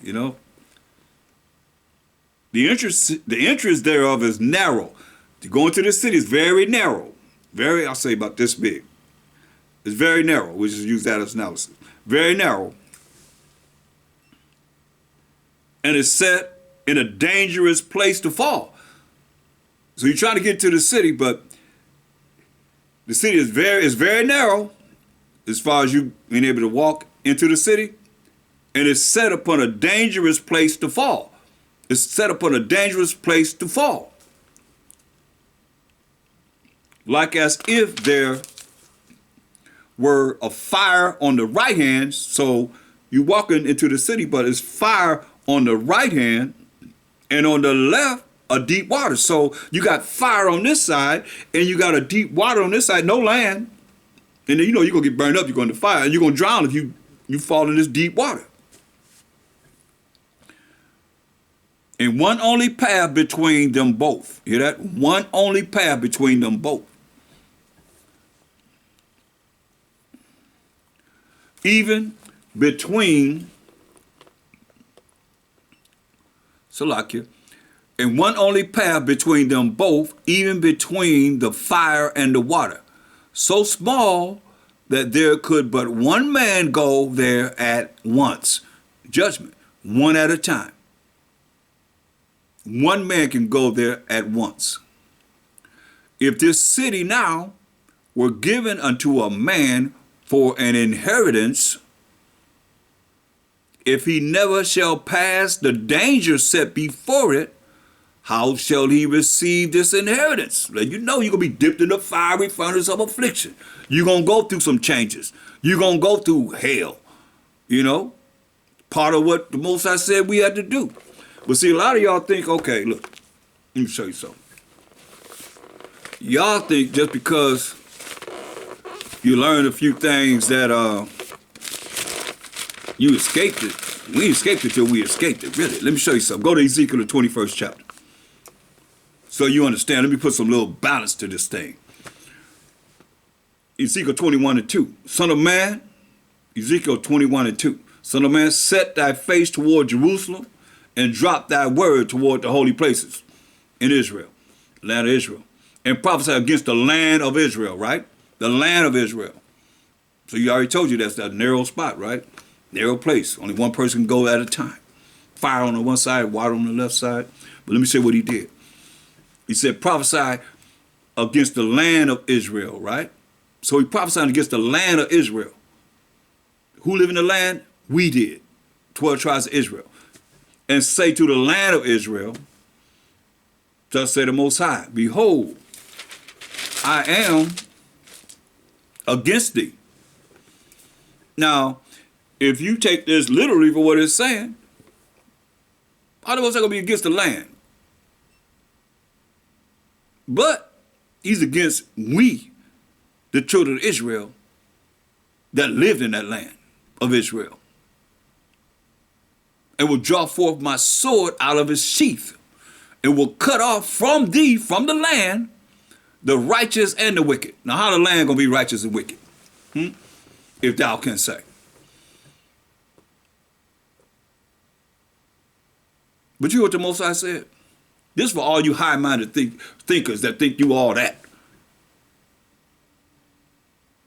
You know, the entrance thereof is narrow. To go into the city is very narrow. Very, I'll say about this big. It's very narrow. We just use that as analysis. Very narrow. And it's set in a dangerous place to fall. So you're trying to get to the city, but the city is very narrow as far as you being able to walk into the city. And it's set upon a dangerous place to fall. It's set upon a dangerous place to fall. Like as if there were a fire on the right hand. So you're walking into the city, but it's fire on the right hand, and on the left, a deep water. So you got fire on this side, and you got a deep water on this side, no land. And then you know you're going to get burned up, you're going to fire, and you're going to drown if you fall in this deep water. And one only path between them both. Hear that? One only path between them both. Even between Salakia, and one only path between them both, even between the fire and the water, so small that there could but one man go there at once. Judgment, one at a time. One man can go there at once. If this city now were given unto a man for an inheritance, if he never shall pass the danger set before it, how shall he receive this inheritance? You know you're going to be dipped in the fiery furnace of affliction. You're going to go through some changes. You're going to go through hell. You know, part of what the Most High said we had to do. But see, a lot of y'all think, okay, look, let me show you something. Y'all think just because you learned a few things that you escaped it. We escaped it till we escaped it, really. Let me show you something. Go to Ezekiel, the 21st chapter. So you understand. Let me put some little balance to this thing. Ezekiel 21:2. Son of man, Ezekiel 21:2. Son of man, set thy face toward Jerusalem and drop thy word toward the holy places in Israel, land of Israel, and prophesy against the land of Israel, right? The land of Israel. So you already told you that's that narrow spot, right? Narrow place. Only one person can go at a time. Fire on the one side, water on the left side. But let me say what he did. He said, prophesy against the land of Israel, right? So he prophesied against the land of Israel. Who live in the land? We did. 12 tribes of Israel. And say to the land of Israel, thus say the Most High, behold, I am against thee. Now, if you take this literally for what it's saying, how the Most High going to be against the land? But he's against we, the children of Israel, that lived in that land of Israel, and will draw forth my sword out of his sheath, and will cut off from thee, from the land, the righteous and the wicked. Now, how the land going to be righteous and wicked? If thou can say. But you hear what the Most High said? This is for all you high-minded thinkers that think you all that.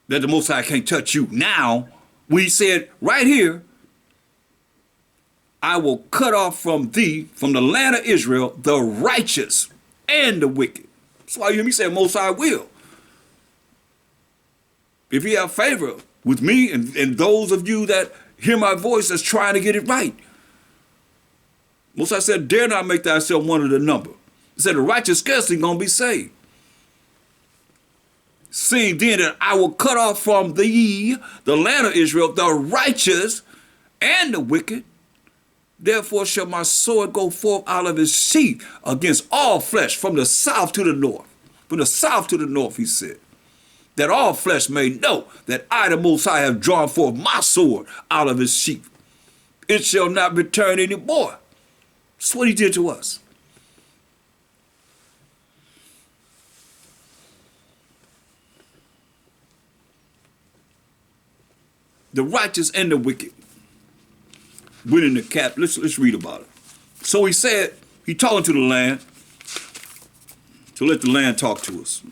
That the Most High can't touch you. Now, we said right here, I will cut off from thee, from the land of Israel, the righteous and the wicked. That's why you hear me say Most High will. If you have favor with me and those of you that hear my voice that's trying to get it right. Most High said, dare not make thyself one of the number. He said, the righteous scarcely going to be saved. Seeing then that I will cut off from thee, the land of Israel, the righteous and the wicked, therefore shall my sword go forth out of his sheath against all flesh, from the south to the north. From the south to the north, he said, that all flesh may know that I, the Most High, have drawn forth my sword out of his sheath. It shall not return any more. That's what he did to us. The righteous and the wicked. went into cap. Let's read about it. So he said, he talking to the land. So let the land talk to us.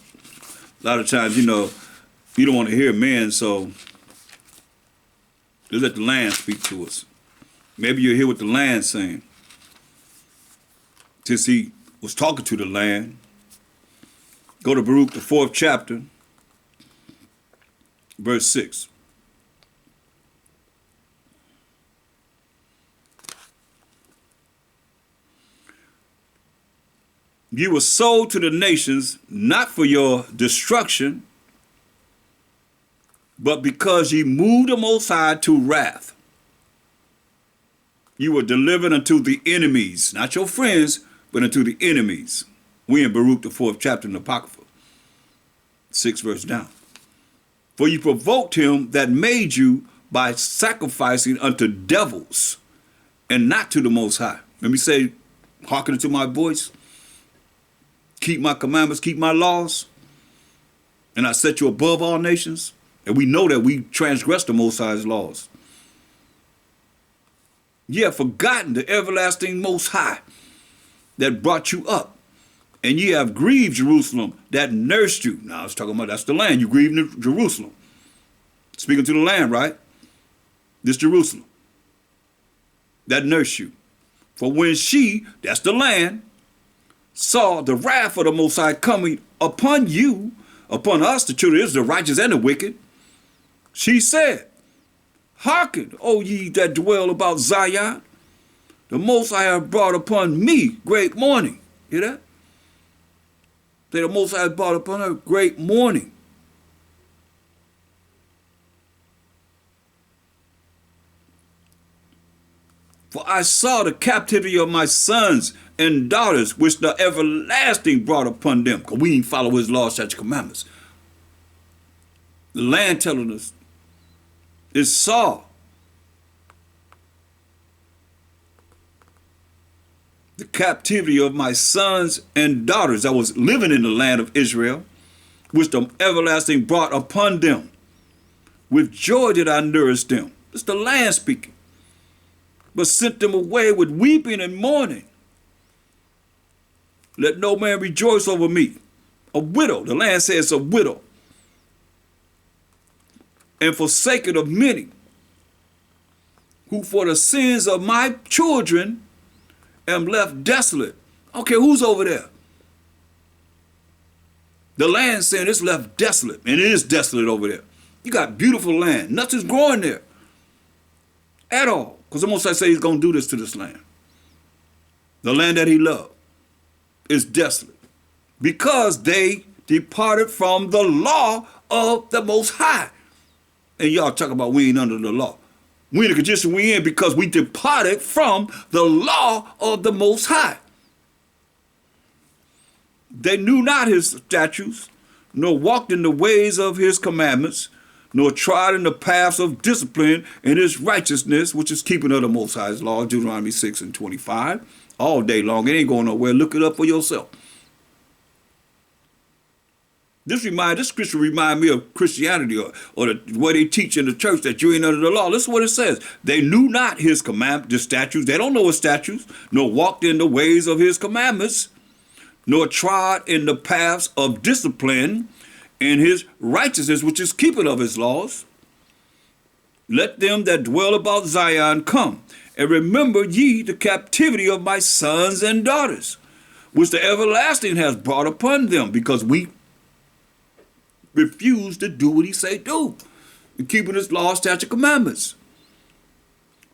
A lot of times, you don't want to hear men, so just let the land speak to us. Maybe you'll hear what the land's saying. Since he was talking to the land, go to Baruch, the 4th chapter, verse 6. You were sold to the nations, not for your destruction, but because ye moved the Most High to wrath. You were delivered unto the enemies, not your friends, but unto the enemies. We in Baruch, the 4th chapter in the Apocrypha, 6 verse down. For you provoked him that made you by sacrificing unto devils and not to the Most High. Let me say, hearken to my voice. Keep my commandments, keep my laws, and I set you above all nations. And we know that we transgress the Most High's laws. Ye have forgotten the everlasting Most High that brought you up, and ye have grieved Jerusalem that nursed you. Now I was talking about that's the land. You grieved Jerusalem. Speaking to the land, right? This Jerusalem that nursed you. For when she, that's the land, saw the wrath of the Most High coming upon you, upon us, the children of Israel, the righteous and the wicked, she said, hearken, O ye that dwell about Zion, the Most High have brought upon me great mourning. Hear that? Say the Most High has brought upon her great mourning. For I saw the captivity of my sons and daughters, which the everlasting brought upon them. Because we didn't follow his laws, such commandments. The land telling us, it saw the captivity of my sons and daughters that was living in the land of Israel, which the everlasting brought upon them. With joy did I nourish them. It's the land speaking. But sent them away with weeping and mourning. Let no man rejoice over me. A widow, the land says a widow. And forsaken of many, who for the sins of my children am left desolate. Okay, who's over there? The land saying it's left desolate, and it is desolate over there. You got beautiful land. Nothing's growing there at all. Because the Most High say he's going to do this to this land. The land that he loved is desolate. Because they departed from the law of the Most High. And y'all talk about we ain't under the law. We in the condition we in because we departed from the law of the Most High. They knew not his statutes, nor walked in the ways of his commandments, nor trod in the paths of discipline and his righteousness, which is keeping of the Most High's law, Deuteronomy 6 and 25, all day long. It ain't going nowhere. Look it up for yourself. This scripture remind me of Christianity or the way they teach in the church that you ain't under the law. Listen what it says. They knew not his commandments, the statutes. They don't know his statutes, nor walked in the ways of his commandments, nor trod in the paths of discipline and his righteousness, which is keeping of his laws. Let them that dwell about Zion come, and remember ye the captivity of my sons and daughters, which the everlasting has brought upon them, because we refuse to do what he say do, and keeping his law, statute, commandments.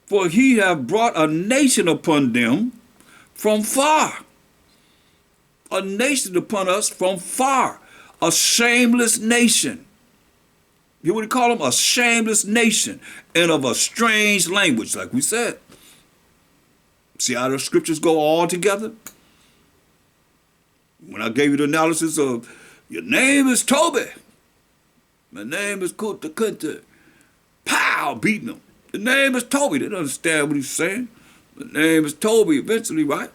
For he have brought a nation upon them from far. A nation upon us from far. A shameless nation. You would call them a shameless nation and of a strange language, like we said. See how the scriptures go all together? When I gave you the analysis of your name is Toby, my name is Kunta Kunta, pow, beating them. The name is Toby. They don't understand what he's saying. The name is Toby eventually, right?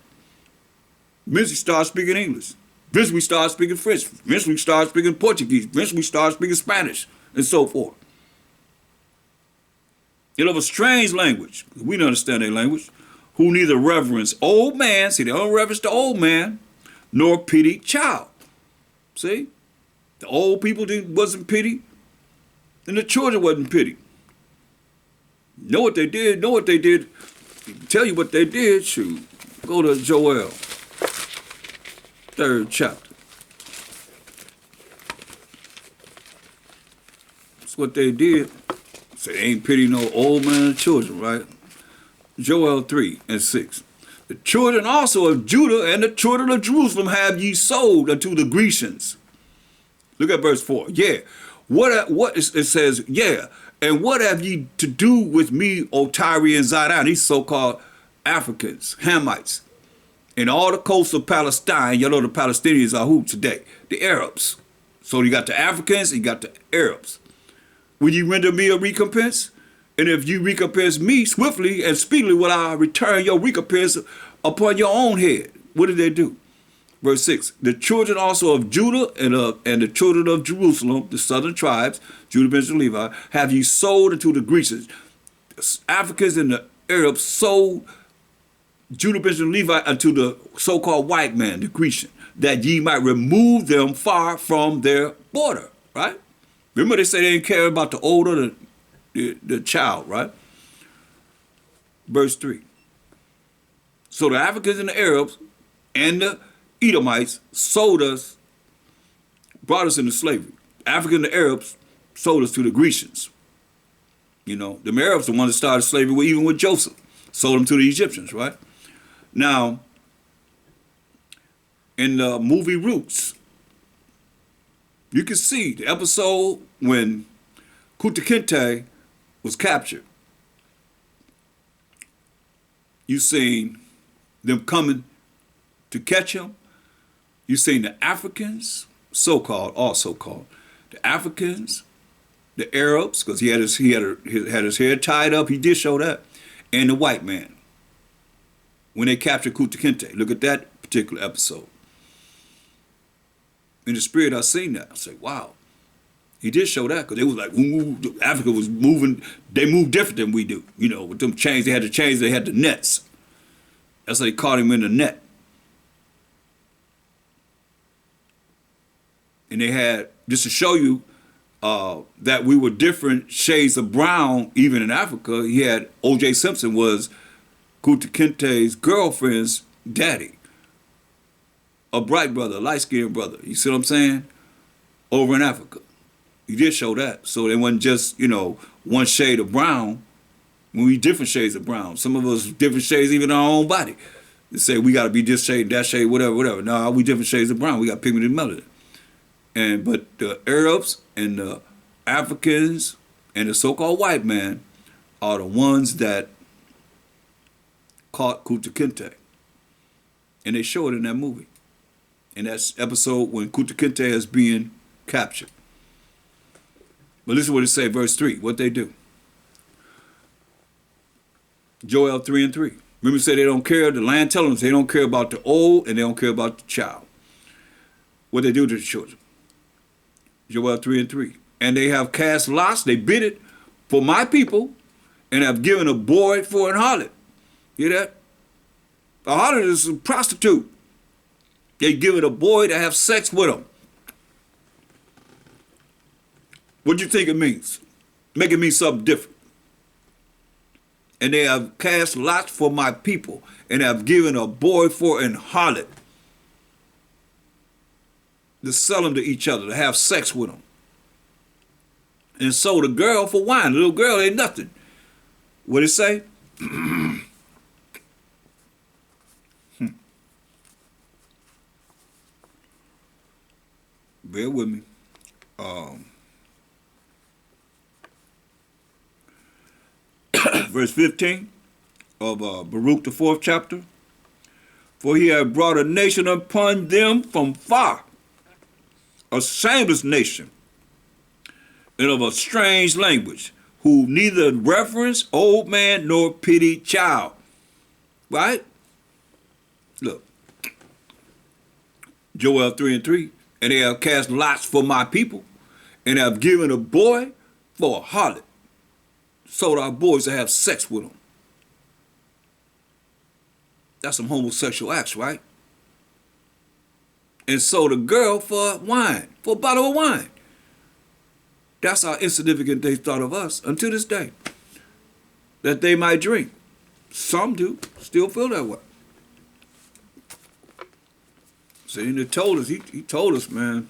Eventually start speaking English. Eventually we start speaking French. Eventually we start speaking Portuguese. Eventually we start speaking Spanish, and so forth. and of a strange language, we don't understand their language, who neither reverence old man, see, they don't reverence the old man, nor pity child. See? The old people wasn't pity, and the children wasn't pity. Know what they did, know what they did. Tell you what they did, shoot. Go to Joel, 3rd chapter. That's what they did. So they ain't pity no old man and children, right? Joel 3:6. The children also of Judah and the children of Jerusalem have ye sold unto the Grecians. Look at verse 4. Yeah. It says, yeah. And what have ye to do with me, O Tyre and Zidon, these so-called Africans, Hamites, in all the coasts of Palestine? You know the Palestinians are who today? The Arabs. So you got the Africans, you got the Arabs. Will you render me a recompense? And if you recompense me swiftly and speedily, will I return your recompense upon your own head? What did they do? Verse 6, the children also of Judah and the children of Jerusalem, the southern tribes, Judah, Benjamin, Levi, have ye sold unto the Grecians. The Africans and the Arabs sold Judah, Benjamin, Levi unto the so-called white man, the Grecian, that ye might remove them far from their border, right? Remember they say they didn't care about the old or the child, right? Verse 3. So the Africans and the Arabs and the Edomites sold us, brought us into slavery. Africans and the Arabs sold us to the Grecians. You know, the Arabs are the ones that started slavery even with Joseph. Sold them to the Egyptians, right? Now, in the movie Roots, you can see the episode when Kunta Kinte was captured. You seen them coming to catch him. You seen the Africans, so-called, all so-called, the Africans, the Arabs, because he had his hair tied up. He did show that, and the white man when they captured Kunta Kinte. Look at that particular episode. In the spirit, I seen that. I say, wow. He did show that because it was like, ooh, Africa was moving. They moved different than we do. You know, with them chains, they had the chains, they had the nets. That's how they caught him in the net. And they had, just to show you that we were different shades of brown, even in Africa, he had O.J. Simpson was Kunta Kinte's girlfriend's daddy. A bright brother, a light-skinned brother. You see what I'm saying? Over in Africa. He did show that. So they wasn't just, you know, one shade of brown. We different shades of brown. Some of us different shades even in our own body. They say we got to be this shade, that shade, whatever, whatever. No, we different shades of brown. We got pigmented melanin. But the Arabs and the Africans and the so-called white man are the ones that caught Kunta Kinte. And they show it in that movie. In that episode when Kunta Kinte is being captured. But listen what it say, verse 3, what they do. Joel 3:3. Remember, say they don't care. The land telling us they don't care about the old and they don't care about the child. What they do to the children. Joel 3:3. And they have cast lots, they bid it for my people, and have given a boy for an harlot. Hear that? A harlot is a prostitute. They give it a boy to have sex with them. What do you think it means? Make it mean something different. And they have cast lots for my people and have given a boy for an harlot to sell them to each other, to have sex with them. And sold a girl for wine. The little girl ain't nothing. What it say? Bear with me. Verse 15 of Baruch, the 4th chapter. For he had brought a nation upon them from far, a shameless nation, and of a strange language, who neither reverence old man nor pity child. Right? Look. Joel 3:3. And they have cast lots for my people, and have given a boy for a harlot, sold our boys to have sex with them. That's some homosexual acts, right? And sold a girl for wine, for a bottle of wine. That's how insignificant they thought of us until this day. That they might drink. Some do, still feel that way. See, and he told us, man.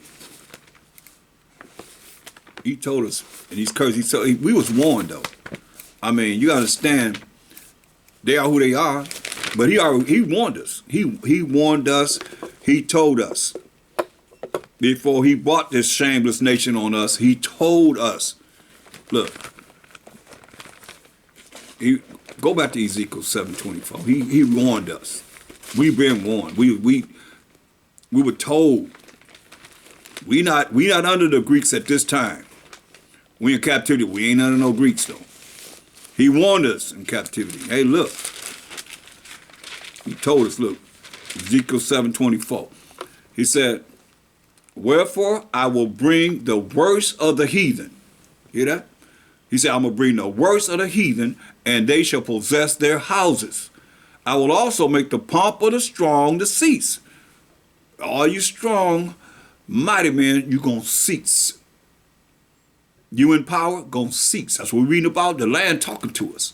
He told us, and he's cursed. We was warned, though. I mean, you understand, they are who they are, but he warned us. He warned us. He told us. Before he brought this shameless nation on us, he told us, look, go back to Ezekiel 7:24. He warned us. We've been warned. We were told. We not under the Greeks at this time. We in captivity. We ain't under no Greeks though. He warned us in captivity. Hey, look. He told us, look, Ezekiel 7:24. He said, wherefore I will bring the worst of the heathen. Hear that? He said, I'm going to bring the worst of the heathen, and they shall possess their houses. I will also make the pomp of the strong to cease. All you strong, mighty men, you going to cease. You in power, going to cease. That's what we're reading about, the land talking to us.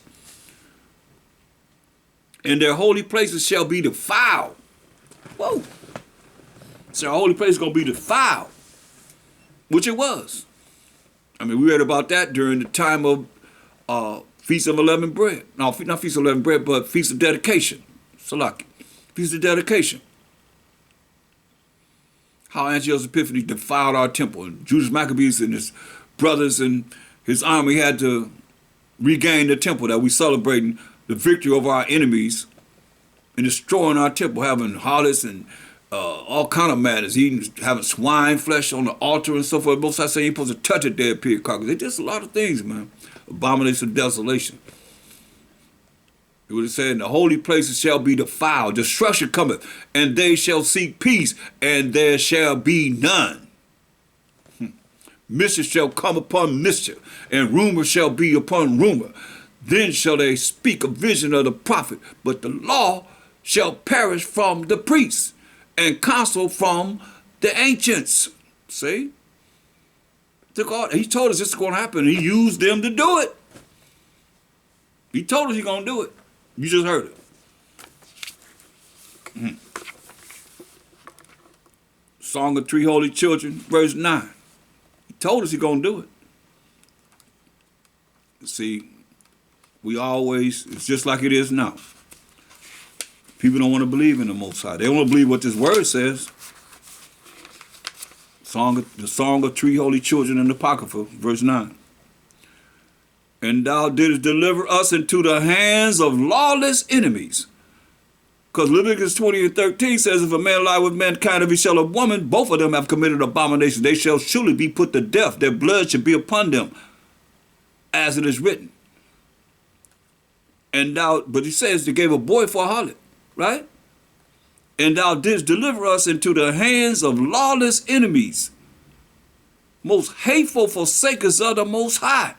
And their holy places shall be defiled. Whoa. So our holy place is going to be defiled, which it was. I mean, we read about that during the time of Feast of Unleavened Bread. No, not Feast of Unleavened Bread, but Feast of Dedication. Salaki. Feast of Dedication. How Antiochus Epiphanes defiled our temple. And Judas Maccabeus and his brothers and his army had to regain the temple that we celebrating the victory over our enemies and destroying our temple, having harlots and all kind of matters, having swine flesh on the altar and so forth. Most I say you ain't supposed to touch a dead pig carcass. They just a lot of things, man. Abomination of desolation. It would have said, the holy places shall be defiled, destruction cometh, and they shall seek peace, and there shall be none. Mischief shall come upon mischief, and rumor shall be upon rumor. Then shall they speak a vision of the prophet, but the law shall perish from the priests, and counsel from the ancients. See? He told us this is going to happen. He used them to do it. He told us he's going to do it. You just heard it. Song of Three Holy Children, verse 9. He told us he's going to do it. See, it's just like it is now. People don't want to believe in the Most High. They want to believe what this word says. The Song of Three Holy Children in the Apocrypha, verse 9. And thou didst deliver us into the hands of lawless enemies. Because Leviticus 20:13 says, if a man lie with mankind, if he shall a woman, both of them have committed abomination. They shall surely be put to death. Their blood shall be upon them, as it is written. But he says they gave a boy for a harlot, right? And thou didst deliver us into the hands of lawless enemies, most hateful forsakers of the Most High,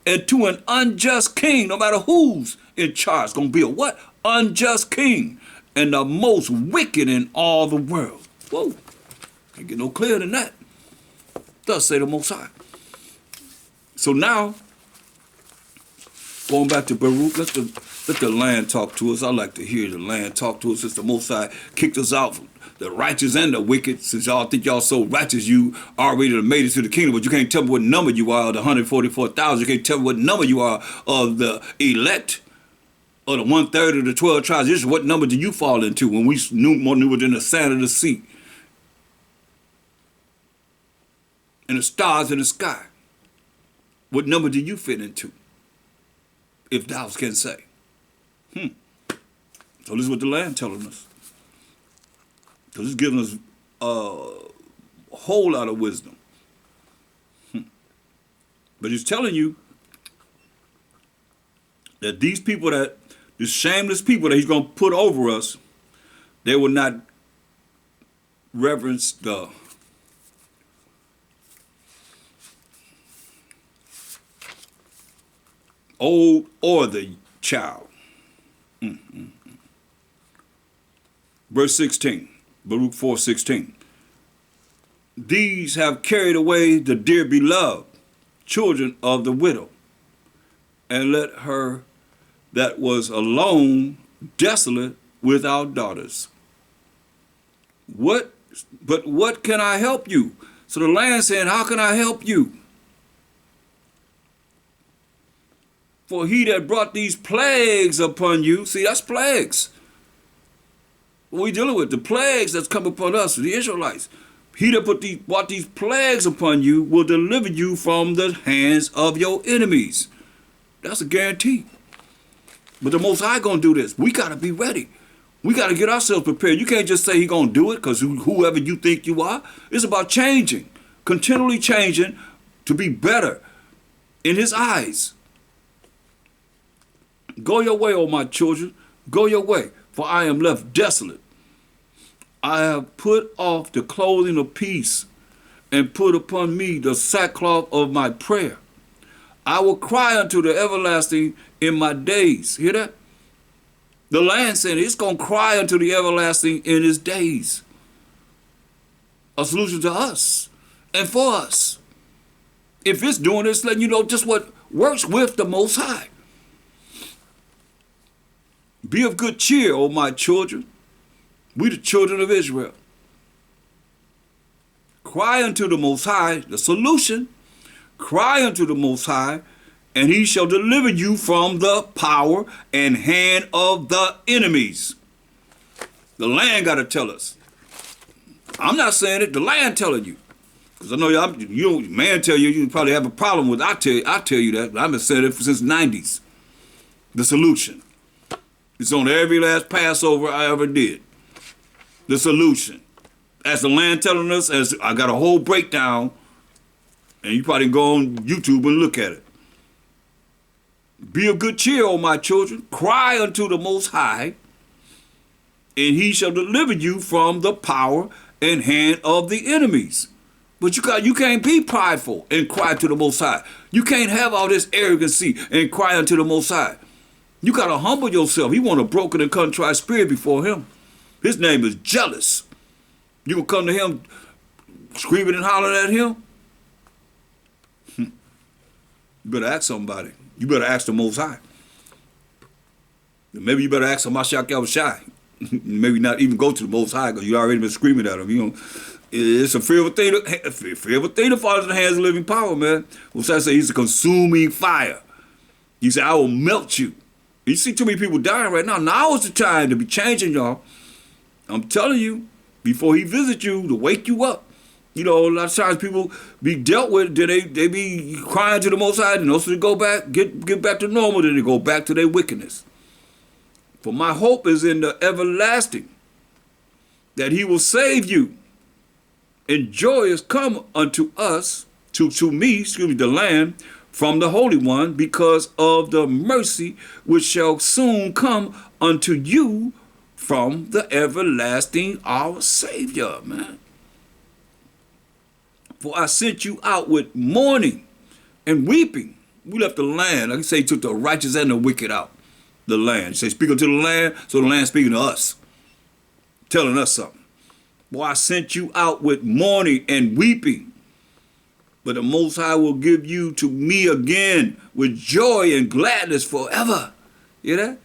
and to an unjust king, no matter who's in charge, gonna be a what? Unjust king, and the most wicked in all the world. Whoa, can't get no clearer than that. Thus say the Most High. So now, going back to Baruch, let the land talk to us. I like to hear the land talk to us since the Most High kicked us out, the righteous and the wicked. Since y'all think y'all so righteous, you already made it to the kingdom, but you can't tell me what number you are of the 144,000. You can't tell me what number you are of the elect, or the 1/3 of the 12 tribes. This is what number do you fall into when we knew more newer than the sand of the sea and the stars in the sky? What number do you fit into, if thou can say? So this is what the land telling us. So this is giving us a whole lot of wisdom. But he's telling you that these shameless people that he's going to put over us, they will not reverence the old or the child. Verse 16, Baruch 4:16. These have carried away the dear beloved children of the widow, and let her that was alone desolate without daughters. But what can I help you? So the land saying, how can I help you? For he that brought these plagues upon you, see, that's plagues. What we dealing with, the plagues that's come upon us, the Israelites. He that brought these plagues upon you will deliver you from the hands of your enemies. That's a guarantee. But the Most High gonna do this. We gotta be ready. We gotta get ourselves prepared. You can't just say he gonna do it because whoever you think you are. It's about changing, continually changing to be better in his eyes. Go your way, O my children, go your way, for I am left desolate. I have put off the clothing of peace and put upon me the sackcloth of my prayer. I will cry unto the everlasting in my days. Hear that? The land said it's going to cry unto the everlasting in his days. A solution to us and for us. If it's doing this, letting you know just what works with the Most High. Be of good cheer, O my children. We the children of Israel. Cry unto the Most High, the solution. Cry unto the Most High, and he shall deliver you from the power and hand of the enemies. The land got to tell us. I'm not saying it, the land telling you. Because I know man tell you probably have a problem with it. I tell you that. I've been saying it since the 90s. The solution. It's on every last Passover I ever did. The solution. As the land telling us, as I got a whole breakdown, and you probably go on YouTube and look at it. Be of good cheer, O my children. Cry unto the Most High, and he shall deliver you from the power and hand of the enemies. But you can't be prideful and cry to the Most High. You can't have all this arrogancy and cry unto the Most High. You got to humble yourself. He want a broken and contrite spirit before him. His name is jealous. You gonna come to him screaming and hollering at him? You better ask somebody. You better ask the Most High. Maybe you better ask him, Mashiach Yahushai. Maybe not even go to the Most High because you already been screaming at him. You know, it's a fearful thing to fall into the hands of living power, man. Most High say he's a consuming fire. He said, I will melt you. You see too many people dying right now. Now is the time to be changing, y'all. I'm telling you, before he visits you, to wake you up. You know, a lot of times people be dealt with, then they be crying to the Most High, and also to go back, get back to normal, then they go back to their wickedness. For my hope is in the everlasting, that he will save you. And joy is come unto us, to me, the land, from the Holy One, because of the mercy which shall soon come unto you from the everlasting, our Savior, man. For I sent you out with mourning and weeping. We left the land, like I say, he took the righteous and the wicked out the land. He said, speak unto the land, so the land speaking to us, telling us something. Boy, I sent you out with mourning and weeping, but the Most High will give you to me again with joy and gladness forever. You hear that?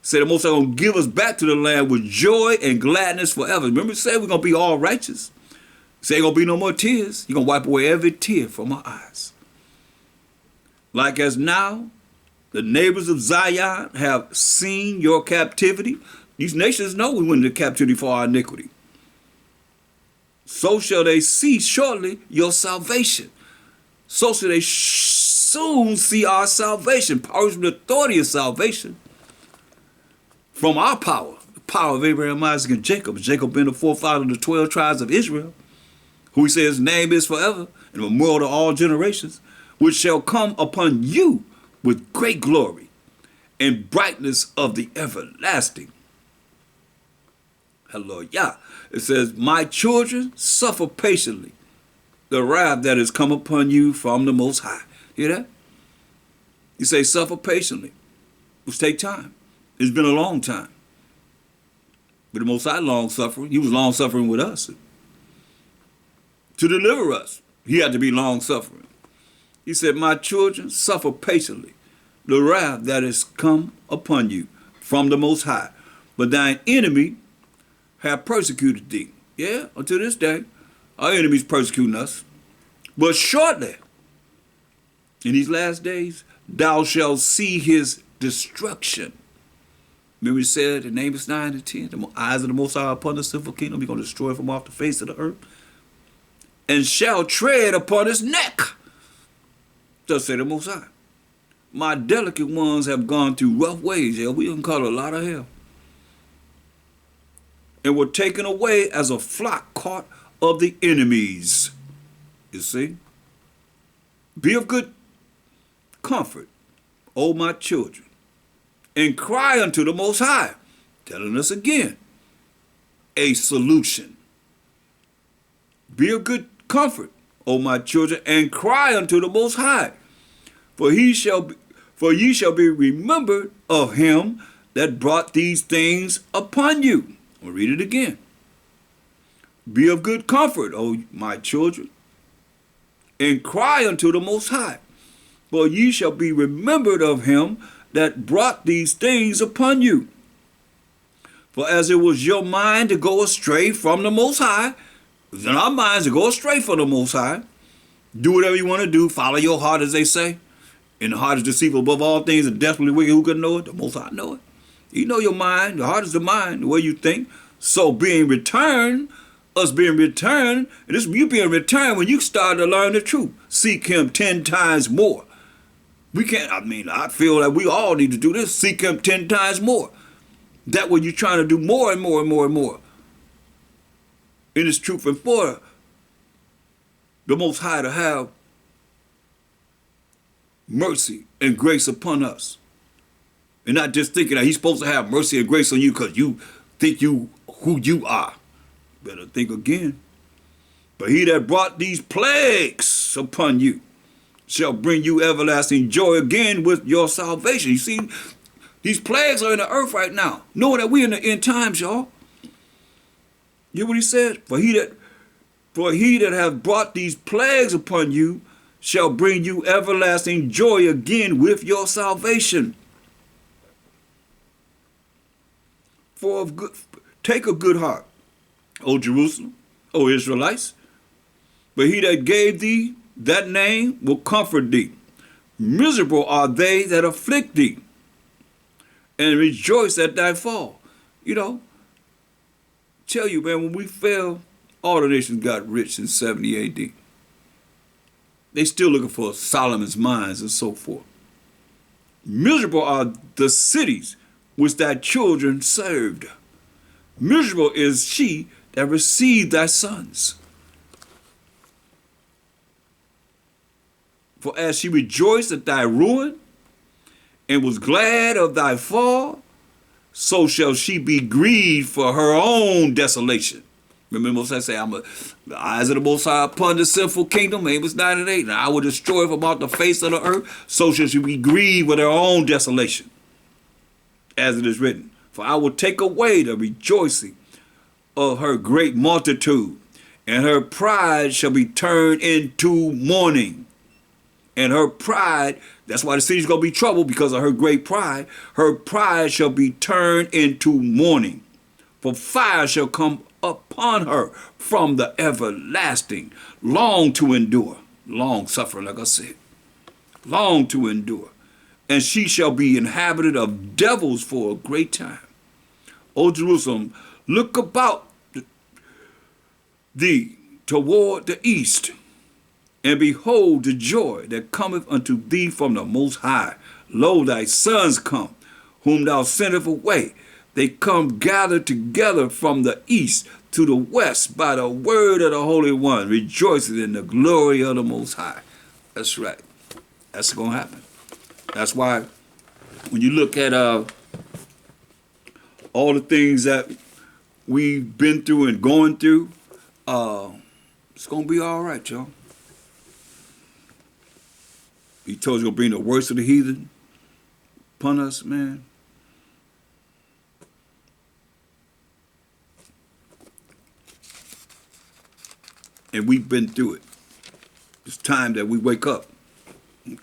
Say the Most High going to give us back to the land with joy and gladness forever. Remember, say we're going to be all righteous. Say ain't going to be no more tears. You're going to wipe away every tear from our eyes. Like as now, the neighbors of Zion have seen your captivity. These nations know we went into captivity for our iniquity. So shall they see shortly your salvation. So shall they soon see our salvation. Power from the authority of salvation. From our power, the power of Abraham, Isaac, and Jacob. Jacob being the forefather of the 12 tribes of Israel, who he says his name is forever, and a memorial to all generations, which shall come upon you with great glory and brightness of the everlasting. Hallelujah. It says, my children, suffer patiently the wrath that has come upon you from the Most High. Hear that? He say, suffer patiently, which take time. It's been a long time. But the Most High long suffering. He was long suffering with us. To deliver us, he had to be long suffering. He said, my children, suffer patiently the wrath that is come upon you from the Most High. But thine enemy have persecuted thee. Yeah, until this day, our enemies persecuting us. But shortly, in these last days, thou shalt see his destruction. Remember he said in Amos 9 and 10, the eyes of the Most High upon the sinful kingdom, he's going to destroy from off the face of the earth, and shall tread upon his neck. Thus say the Most High. My delicate ones have gone through rough ways. Yeah, we done caught a lot of hell. And were taken away as a flock caught of the enemies. You see? Be of good comfort, O my children, and cry unto the Most High, telling us again, a solution. Be of good comfort, O my children, and cry unto the Most High, for ye shall be remembered of him that brought these things upon you. I'll read it again. Be of good comfort, O my children, and cry unto the Most High, for ye shall be remembered of him that brought these things upon you. For as it was your mind to go astray from the Most High, it was in our minds to go astray from the Most High. Do whatever you want to do. Follow your heart, as they say. And the heart is deceitful above all things and desperately wicked. Who can know it? The Most High know it. You know your mind. The heart is the mind, the way you think. So being returned, us being returned, and this you being returned when you start to learn the truth. Seek him 10 times more. We can't, I feel like we all need to do this. Seek him 10 times more. That way you're trying to do more and more and more and more. In his truth and for the Most High to have mercy and grace upon us. And not just thinking that he's supposed to have mercy and grace on you because you think you who you are. Better think again. But he that brought these plagues upon you shall bring you everlasting joy again with your salvation. You see, these plagues are in the earth right now, knowing that we're in the end times, y'all. You hear what he said? For he that hath brought these plagues upon you shall bring you everlasting joy again with your salvation. Take a good heart, O Jerusalem, O Israelites. But he that gave thee that name will comfort thee. Miserable are they that afflict thee, and rejoice at thy fall. You know, tell you, man, when we fell, all the nations got rich in 70 AD. They still looking for Solomon's mines and so forth. Miserable are the cities which thy children served. Miserable is she that received thy sons. For as she rejoiced at thy ruin, and was glad of thy fall, so shall she be grieved for her own desolation. Remember Most High say, the eyes of the Most High upon the sinful kingdom, Amos 9 and 8, and I will destroy from out the face of the earth, so shall she be grieved with her own desolation. As it is written, for I will take away the rejoicing of her great multitude, and her pride shall be turned into mourning. And her pride, that's why the city's going to be troubled, because of her great pride. Her pride shall be turned into mourning. For fire shall come upon her from the everlasting, long to endure. Long suffering, like I said. Long to endure. And she shall be inhabited of devils for a great time. O Jerusalem, look about thee toward the east, and behold the joy that cometh unto thee from the Most High. Lo, thy sons come, whom thou sentest away. They come gathered together from the east to the west by the word of the Holy One, rejoicing in the glory of the Most High. That's right. That's going to happen. That's why when you look at all the things that we've been through and going through, it's going to be all right, y'all. He told you he's going to bring the worst of the heathen upon us, man. And we've been through it. It's time that we wake up,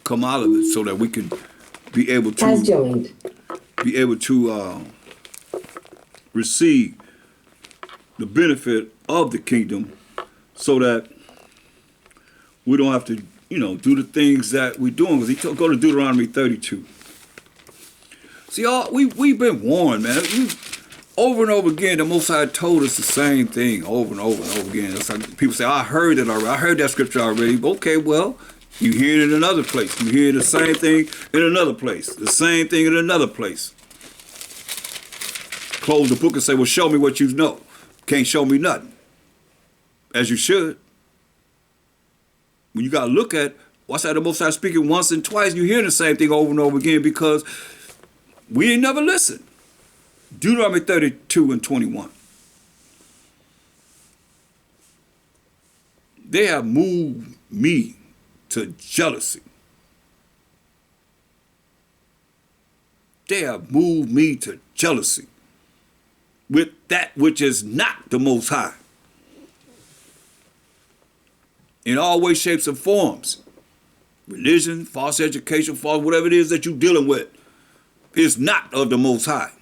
come out of it, so that we can be able to receive the benefit of the kingdom, so that we don't have to, do the things that we're doing. Because go to Deuteronomy 32. See, we've been warned, man. Over and over again, the Most High told us the same thing over and over and over again. It's like people say, I heard it already. I heard that scripture already. Okay, well, you hear it in another place. You hear the same thing in another place. The same thing in another place. Close the book and say, well, show me what you know. Can't show me nothing. As you should. When you got to look at what's that the Most High speaking once and twice, you hear the same thing over and over again because we ain't never listened. Deuteronomy 32 and 21. They have moved me to jealousy. They have moved me to jealousy with that which is not the Most High. In all ways, shapes, and forms. Religion, false education, false whatever it is that you're dealing with is not of the Most High.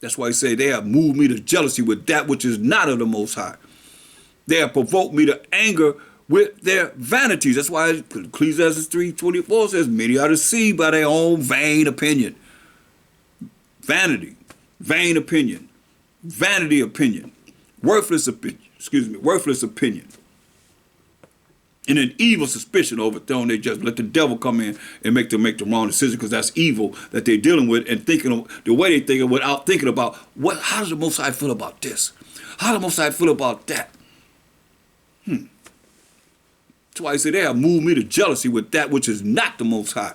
That's why he say they have moved me to jealousy with that which is not of the Most High. They have provoked me to anger with their vanities. That's why Ecclesiastes 3:24 says, many are deceived by their own vain opinion. Vanity, vain opinion, vanity opinion, worthless opinion. And an evil suspicion overthrown, they just let the devil come in and make them make the wrong decision, because that's evil that they're dealing with and thinking of the way they think of without thinking about how does the Most High feel about this? How does the Most High feel about that? That's why he said they have moved me to jealousy with that which is not the Most High.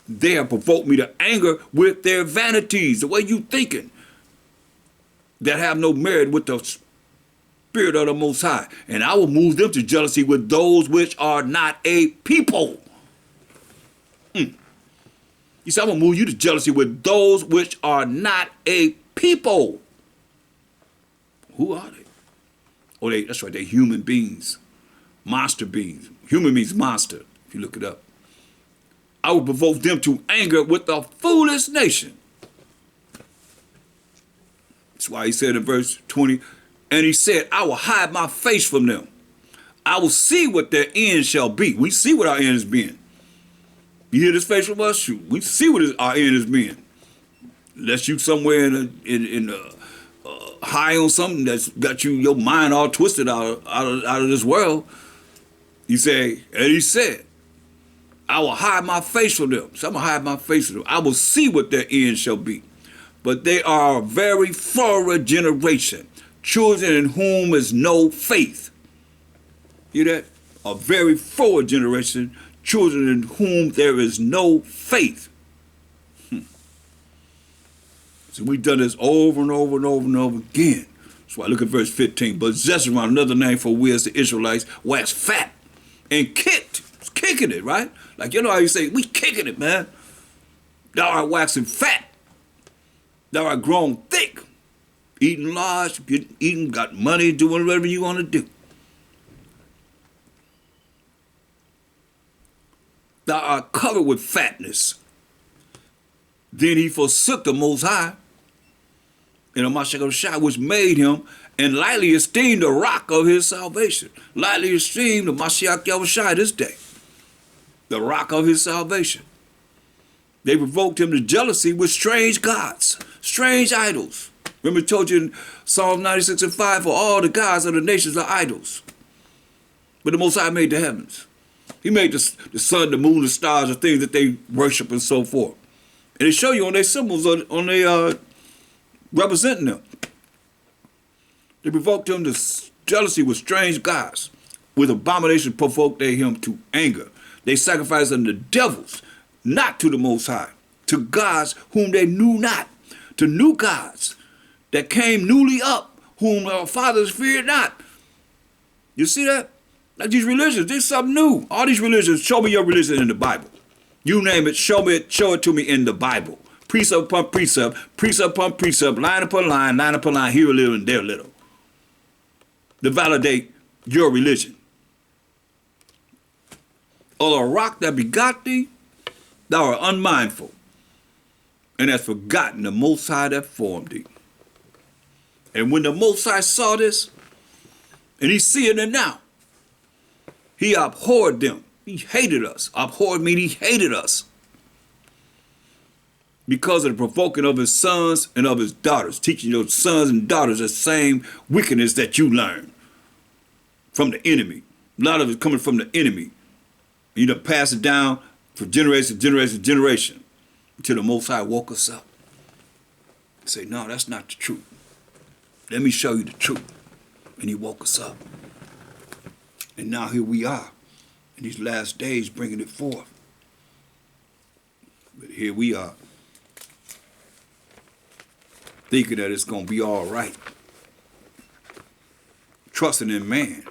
They have provoked me to anger with their vanities, the way you thinking, that have no merit with the Spirit of the Most High. And I will move them to jealousy with those which are not a people. He said, I'm going to move you to jealousy with those which are not a people. Who are they? Oh, that's right, they're human beings. Monster beings. Human means monster, if you look it up. I will provoke them to anger with a foolish nation. That's why he said in verse 20, and he said, I will hide my face from them. I will see what their end shall be. We see what our end is being. You hear this face from us? Shoot, we see what our end is being. Unless you somewhere in high on something that's got your mind all twisted out of this world. You say, and he said, I will hide my face from them. So I'm going to hide my face from them. I will see what their end shall be. But they are a very forward generation, children in whom is no faith. Hear that? A very forward generation, children in whom there is no faith. So we've done this over and over and over and over again. That's why I look at verse 15. But Zezron, another name for we as the Israelites, waxed fat and kicked. It's kicking it, right? Like, you know how you say, we kicking it, man. Thou art waxing fat. Thou art grown thick. Eating large, eating, got money, doing whatever you want to do. Thou art covered with fatness. Then he forsook the Most High, and the Mashiach which made him, and lightly esteemed the rock of his salvation. Lightly esteemed the Mashiach Yahushua this day, the rock of his salvation. They provoked him to jealousy with strange gods, strange idols. Remember I told you in Psalm 96 and 5, for all the gods of the nations are idols. But the Most High made the heavens. He made the sun, the moon, the stars, the things that they worship and so forth. And they show you on their symbols, on their representing them. They provoked him to jealousy with strange gods. With abomination provoked they him to anger. They sacrificed unto devils, not to the Most High, to gods whom they knew not, to new gods that came newly up, whom our fathers feared not. You see that? Like these religions, there's something new. All these religions, show me your religion in the Bible. You name it, show it to me in the Bible. Precept upon precept, precept upon precept, line upon line, here a little and there a little. To validate your religion. Or a rock that begot thee, thou art unmindful, and hast forgotten the Most High that formed thee. And when the Most High saw this, and he's seeing it now, he abhorred them. He hated us. Abhorred means he hated us. Because of the provoking of his sons and of his daughters, teaching your sons and daughters the same wickedness that you learned from the enemy. A lot of it coming from the enemy. You done pass it down for generation, until the Most High woke us up. Say, no, that's not the truth. Let me show you the truth. And he woke us up. And now here we are in these last days bringing it forth. But here we are, thinking that it's going to be all right. Trusting in man.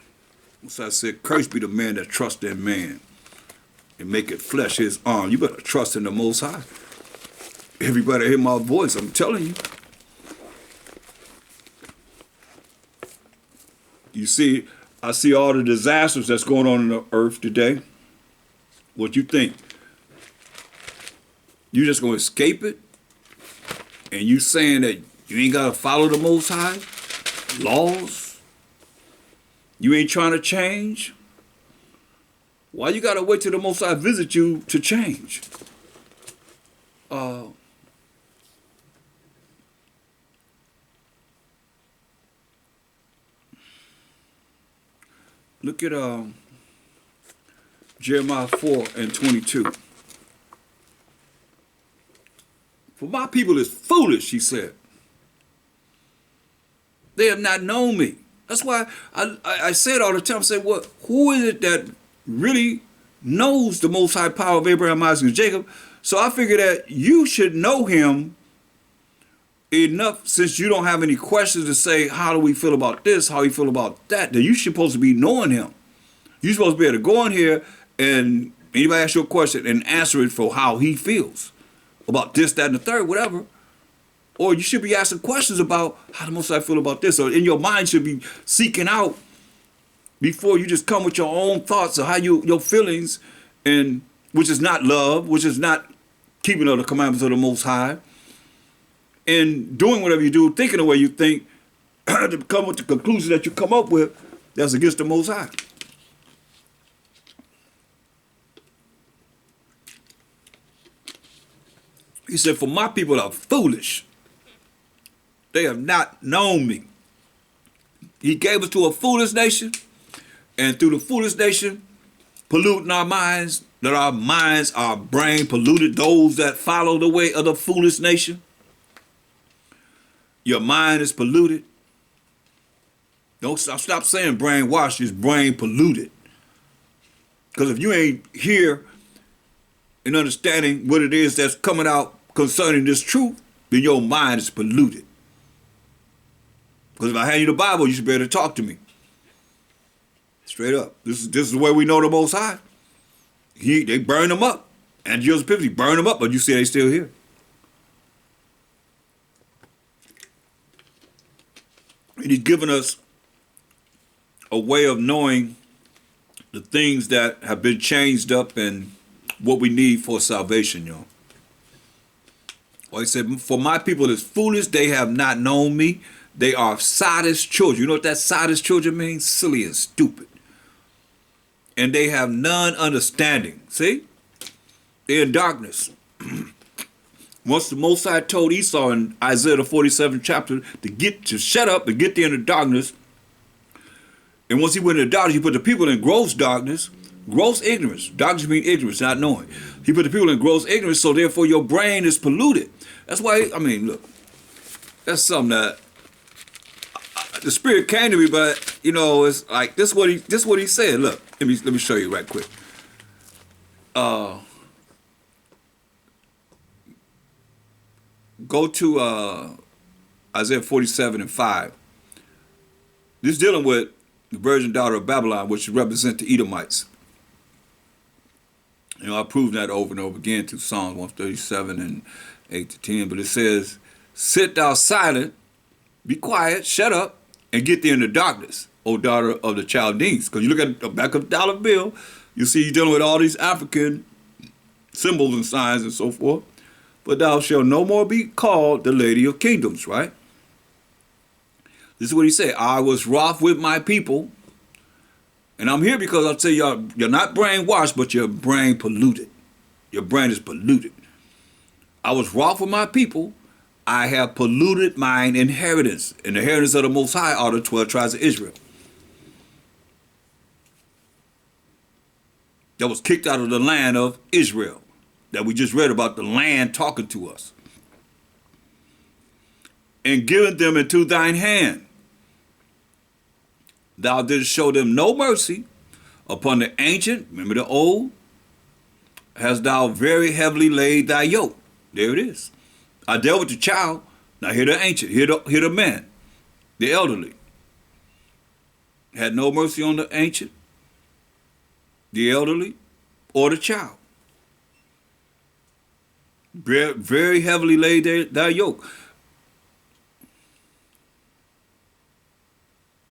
So I said, cursed be the man that trusts in man and make it flesh his arm. You better trust in the Most High. Everybody hear my voice, I'm telling you. You see, I see all the disasters that's going on in the earth today. What you think? You just going to escape it? And you saying that you ain't got to follow the Most High? Laws? You ain't trying to change? Why you got to wait till the Most High visit you to change? Look at Jeremiah 4:22. For my people is foolish, he said. They have not known me. That's why I say it all the time. I say, well, who is it that really knows the Most High power of Abraham, Isaac, and Jacob? So I figure that you should know him enough, since you don't have any questions to say, how do we feel about this, how do you feel about that, then you're supposed to be knowing him. You're supposed to be able to go in here and anybody ask you a question and answer it for how he feels about this, that, and the third, whatever. Or you should be asking questions about how the Most High feel about this. Or in your mind should be seeking out before you just come with your own thoughts of how your feelings, and which is not love, which is not keeping of the commandments of the Most High, and doing whatever you do, thinking the way you think, to come with the conclusion that you come up with that's against the Most High. He said, for my people are foolish. They have not known me. He gave us to a foolish nation, and through the foolish nation, polluting our minds, that our minds, our brain polluted, those that follow the way of the foolish nation. Your mind is polluted. Don't stop saying brainwashed, it's brain polluted. Because if you ain't here and understanding what it is that's coming out concerning this truth, then your mind is polluted. Because if I hand you the Bible, you should be able to talk to me. Straight up. This is the way we know the Most High. They burn them up. And Joseph Epiphany burn them up, but you see they still here. And he's given us a way of knowing the things that have been changed up and what we need for salvation, y'all. Well, he said, for my people is foolish, they have not known me. They are sottish children. You know what that sottish children means? Silly and stupid. And they have none understanding. See? They're in darkness. Once the Most High told Esau in Isaiah the 47th chapter to shut up and get there in the darkness. And once he went into darkness, he put the people in gross darkness, gross ignorance. Darkness means ignorance, not knowing. He put the people in gross ignorance, so therefore your brain is polluted. That's why, I mean, look, that's something that the Spirit came to me, but you know, it's like this. What he said. Look, let me show you right quick. Go to Isaiah 47:5. This is dealing with the virgin daughter of Babylon, which represents the Edomites. You know, I proved that over and over again through Psalms 137 and 8 to 10. But it says, sit thou silent, be quiet, shut up, and get thee into darkness, O daughter of the Chaldeans. Because you look at the back of the dollar bill, you see he's dealing with all these African symbols and signs and so forth. But thou shalt no more be called the Lady of Kingdoms, right? This is what he said. I was wroth with my people. And I'm here because I'll tell y'all, you're not brainwashed, but your brain polluted. Your brain is polluted. I was wroth with my people. I have polluted mine inheritance. And the inheritance of the Most High are the 12 tribes of Israel. That was kicked out of the land of Israel. That we just read about, the land talking to us. And given them into thine hand. Thou didst show them no mercy upon the ancient, remember the old, hast thou very heavily laid thy yoke. There it is. I dealt with the child, now hear the ancient, hear the man, the elderly. Had no mercy on the ancient, the elderly, or the child. Very heavily laid thy yoke.